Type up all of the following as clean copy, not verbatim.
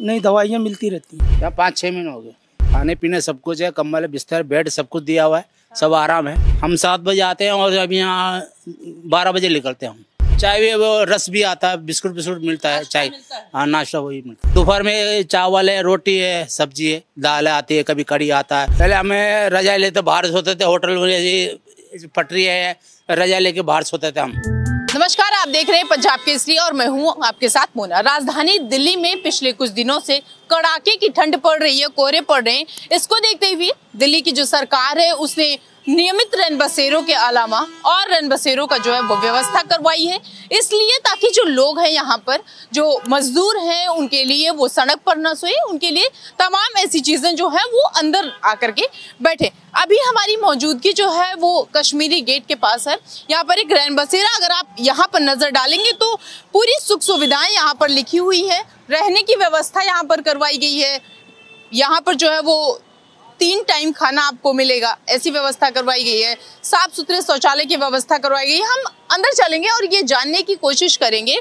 नहीं, दवाइयाँ मिलती रहती हैं। यहाँ 5-6 महीने हो गए। खाने पीने सब कुछ है, कम्बल बिस्तर बेड सब कुछ दिया हुआ है, सब आराम है। हम 7 बजे आते हैं और अभी यहाँ 12 बजे निकलते हैं हम। चाय भी, वो रस भी आता है, बिस्कुट बिस्कुट मिलता है, चाय। हाँ, नाश्ता वही मिलता है। दोपहर में चावल है, रोटी है, सब्जी है, दाल आती है, कभी कड़ी आता है। पहले हमें रजाई लेते बाहर सोते थे, होटल में पटरी है, रजाई लेके बाहर सोते थे हम। नमस्कार, आप देख रहे हैं पंजाब केसरी और मैं हूं आपके साथ मोना। राजधानी दिल्ली में पिछले कुछ दिनों से कड़ाके की ठंड पड़ रही है, कोहरे पड़ रहे हैं। इसको देखते हुए दिल्ली की जो सरकार है उसने नियमित रैन बसेरों के अलावा और रैन बसेरों का जो है वो व्यवस्था करवाई है, इसलिए ताकि जो लोग हैं यहाँ पर, जो मजदूर हैं, उनके लिए वो सड़क पर न सोए, उनके लिए तमाम ऐसी चीजें जो है वो अंदर आकर के बैठे। अभी हमारी मौजूदगी जो है वो कश्मीरी गेट के पास है। यहाँ पर एक रैन बसेरा, अगर आप यहाँ पर नजर डालेंगे तो पूरी सुख सुविधाएं यहाँ पर लिखी हुई है, रहने की व्यवस्था यहाँ पर करवाई गई है। यहाँ पर जो है वो 3 टाइम खाना आपको मिलेगा, ऐसी व्यवस्था करवाई गई है। साफ सुथरे शौचालय की व्यवस्था करवाई गई है। हम अंदर चलेंगे और ये जानने की कोशिश करेंगे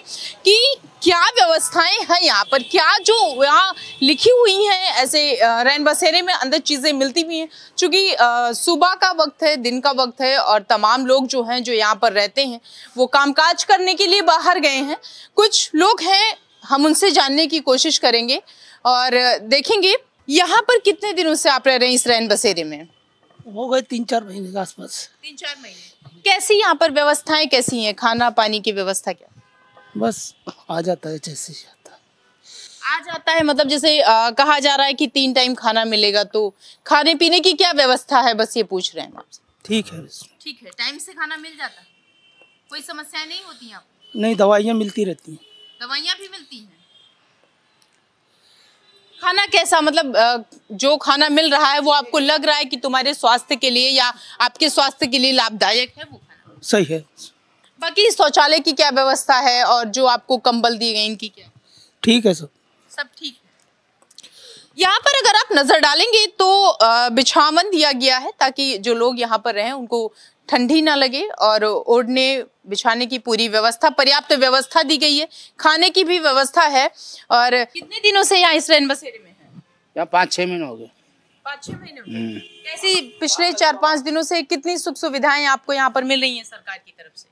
कि क्या व्यवस्थाएं हैं यहाँ पर, क्या जो यहाँ लिखी हुई हैं ऐसे रैन बसेरे में अंदर चीजें मिलती भी हैं। चूंकि सुबह का वक्त है, दिन का वक्त है और तमाम लोग जो हैं जो यहाँ पर रहते हैं वो कामकाज करने के लिए बाहर गए हैं। कुछ लोग हैं, हम उनसे जानने की कोशिश करेंगे और देखेंगे यहाँ पर कितने दिनों से आप रह रहे हैं इस रैन बसेरे में। हो गए 3-4 महीने के आसपास। 3-4 महीने। कैसी यहाँ पर व्यवस्थाएं कैसी हैं, खाना पानी की व्यवस्था क्या? बस आ जाता है जैसे ही आता है। आ जाता है मतलब जैसे कहा जा रहा है कि 3 टाइम खाना मिलेगा, तो खाने पीने की क्या व्यवस्था है, बस ये पूछ रहे हैं आपसे। ठीक है बस। ठीक है, टाइम से खाना मिल जाता है, कोई समस्याएं नहीं होती यहाँ? नहीं, दवाइयाँ मिलती रहती हैं। दवाइयाँ भी मिलती हैं। खाना कैसा, मतलब जो खाना मिल रहा है वो आपको लग रहा है कि तुम्हारे स्वास्थ्य के लिए या आपके स्वास्थ्य के लिए लाभदायक है वो खाना? सही है। बाकी शौचालय की क्या व्यवस्था है और जो आपको कंबल दिए गए इनकी क्या? ठीक है सब ठीक है। यहाँ पर अगर आप नजर डालेंगे तो बिछावन दिया गया है ताकि जो लोग यहाँ पर रहें उनको ठंडी ना लगे और ओढ़ने बिछाने की पूरी व्यवस्था, पर्याप्त व्यवस्था दी गई है। खाने की भी व्यवस्था है। और कितने दिनों से यहाँ इस रैन बसेरे में है? यहाँ 5-6 महीने हो गए। 5-6 महीने हो गए। कैसी पिछले 4-5 दिनों से कितनी सुख सुविधाएं आपको यहाँ पर मिल रही हैं सरकार की तरफ से?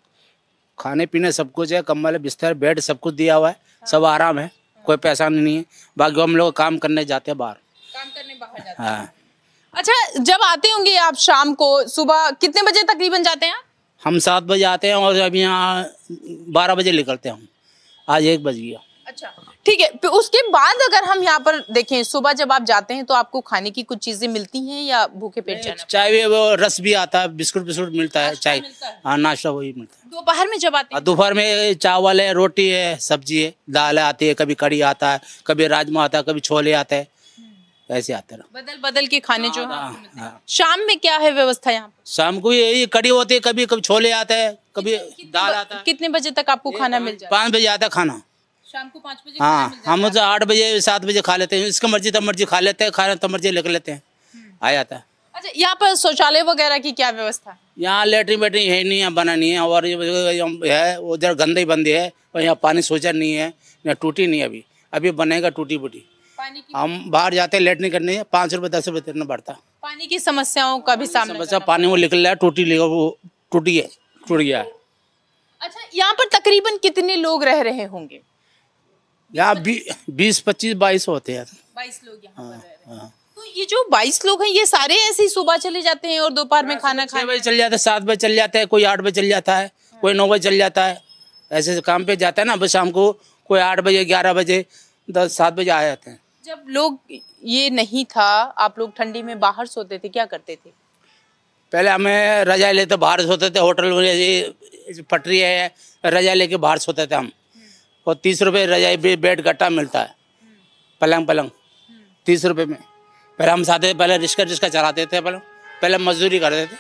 खाने पीने सब कुछ है, कम्बल बिस्तर बेड सब कुछ दिया हुआ है, सब आराम है, कोई परेशानी नहीं है। बाकी हम लोग काम करने जाते हैं बाहर, काम करने बाहर जाते हैं। हाँ। अच्छा, जब आते होंगे आप शाम को, सुबह कितने बजे तकरीबन जाते हैं? हम 7 बजे आते हैं और अभी यहाँ 12 बजे निकलते हैं हम। आज 1 बज गया। अच्छा, ठीक है। फिर उसके बाद अगर हम यहाँ पर देखें, सुबह जब आप जाते हैं तो आपको खाने की कुछ चीजें मिलती हैं या भूखे पेट जाना? चाय भी, वो रस भी आता है, बिस्कुट बिस्कुट मिलता है, चाय। हाँ, नाश्ता वही मिलता है। दोपहर में जब आते हैं? दोपहर में चावल है, रोटी है, सब्जी है, दाल आती है, कभी कड़ी आता है, कभी राजमा आता है, कभी छोले आते हैं, ऐसे आते हैं। बदल बदल के खाने जो हैं आपको मिलते हैं। हाँ। शाम में क्या है व्यवस्था यहाँ पर? शाम को यही कड़ी होती है, कभी कभी छोले आते हैं, कभी दाल आता है। कितने बजे तक आपको खाना मिल जाता है? 5 बजे आता है खाना। शाम को 5 बजे? हाँ, हम तो 8 बजे 7 बजे खा लेते हैं, इसका मर्जी तब मर्जी खा लेते हैं, खाना तब मर्जी लेकर लेते हैं, आ जाता है। अच्छा, यहाँ पर शौचालय वगैरह की क्या व्यवस्था है? यहाँ लेटरिन वेटरिन है नहीं, यहाँ बना नहीं है, और ये है उधर गंदे बंदी है, और यहाँ पानी सोचा नहीं है, यहाँ टूटी नहीं, अभी बनेगा टूटी बूटी। हम बाहर जाते हैं लेटरिन करने, 5 रुपये 10 रुपये देना पड़ता। पानी की समस्याओं का भी सामना समस्या, पानी वो निकल रहा है, टूटी लेगा, वो टूट गया है। अच्छा, यहाँ पर तकरीबन कितने लोग रह रहे होंगे? यहाँ 20-25-22 होते हैं। 22 लोग यहाँ पर रह रहे हैं। तो ये जो 22 लोग हैं ये सारे ऐसे ही सुबह चले जाते हैं और दोपहर में खाना 6 बजे चल जाता है, 7 बजे चल जाता है, कोई 8 बजे चल जाता है, कोई 9 बजे चल जाता है, ऐसे काम पे जाता है ना। बस शाम को कोई 8 बजे 11 बजे 7 बजे आ जाते हैं। जब लोग ये नहीं था, आप लोग ठंडी में बाहर सोते थे, क्या करते थे? पहले हमें रजाई लेते बाहर सोते थे, होटल में पटरी है, रजाई लेके बाहर सोते थे हम, और 30 रुपये रजाई बेड गट्टा मिलता है, पलंग 30 रुपये में। पहले हम साथे पहले रिक्शा चलाते थे, पहले मजदूरी करते थे।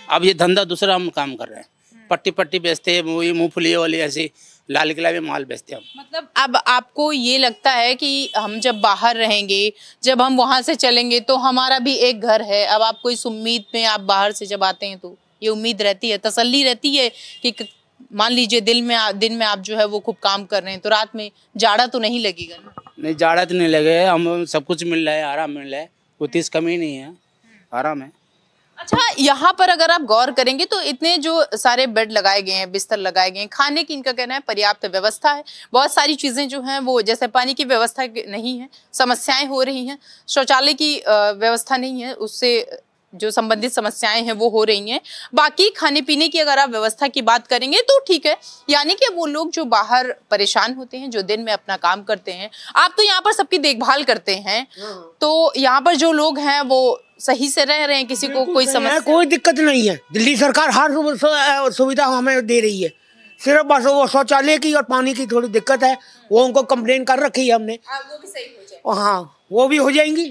अब ये धंधा दूसरा हम काम कर रहे हैं, पट्टी बेचते हैं, मूंगफली वाली ऐसी लाल किला में माल बेचते हैं हम। मतलब अब आपको ये लगता है कि हम जब बाहर रहेंगे, जब हम वहां से चलेंगे तो हमारा भी एक घर है। अब आपको इस उम्मीद में, आप बाहर से जब आते हैं तो ये उम्मीद रहती है, तसल्ली रहती है कि मान लीजिए दिन में आप जो है वो खूब काम कर रहे हैं, तो रात में जाड़ा तो नहीं लगेगा ना? नहीं, जाड़ा तो नहीं लगे, हम सब कुछ मिल रहा है, आराम मिल रहा है, कोई चीज़ कमी नहीं है, आराम है। अच्छा, यहाँ पर अगर आप गौर करेंगे तो इतने जो सारे बेड लगाए गए हैं, बिस्तर लगाए गए हैं, खाने की इनका कहना है पर्याप्त व्यवस्था है, बहुत सारी चीजें जो हैं वो, जैसे पानी की व्यवस्था नहीं है, समस्याएं हो रही हैं, शौचालय की व्यवस्था नहीं है, उससे जो संबंधित समस्याएं हैं वो हो रही हैं। बाकी खाने पीने की अगर आप व्यवस्था की बात करेंगे तो ठीक है, यानी कि वो लोग जो बाहर परेशान होते हैं, जो दिन में अपना काम करते हैं, आप तो यहाँ पर सबकी देखभाल करते हैं, तो यहाँ पर जो लोग हैं वो सही से रह रहे हैं, किसी को कोई समस्या, कोई दिक्कत नहीं है। दिल्ली सरकार हर सुविधा हमें दे रही है, सिर्फ बस वो शौचालय की और पानी की थोड़ी दिक्कत है, वो उनको कंप्लेन कर रखी है हमने। वो भी सही हो जाए। हाँ, वो भी हो जाएंगी।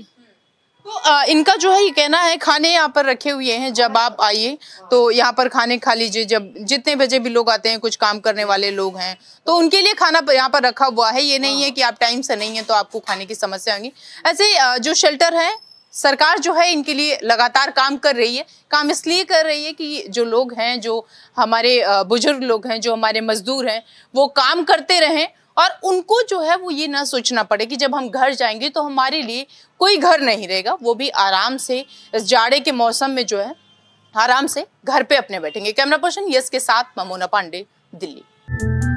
तो इनका जो है ये कहना है, खाने यहाँ पर रखे हुए हैं, जब आप आइए तो यहाँ पर खाने खा लीजिए, जब जितने बजे भी लोग आते हैं, कुछ काम करने वाले लोग हैं तो उनके लिए खाना यहाँ पर रखा हुआ है। ये नहीं है कि आप टाइम से नहीं है तो आपको खाने की समस्या होगी। ऐसे जो शेल्टर है, सरकार जो है इनके लिए लगातार काम कर रही है। काम इसलिए कर रही है कि जो लोग हैं, जो हमारे बुजुर्ग लोग हैं, जो हमारे मजदूर हैं, वो काम करते रहें और उनको जो है वो ये ना सोचना पड़े कि जब हम घर जाएंगे तो हमारे लिए कोई घर नहीं रहेगा। वो भी आराम से इस जाड़े के मौसम में जो है आराम से घर पे अपने बैठेंगे। कैमरा पर्सन यस के साथ ममोना पांडे, दिल्ली।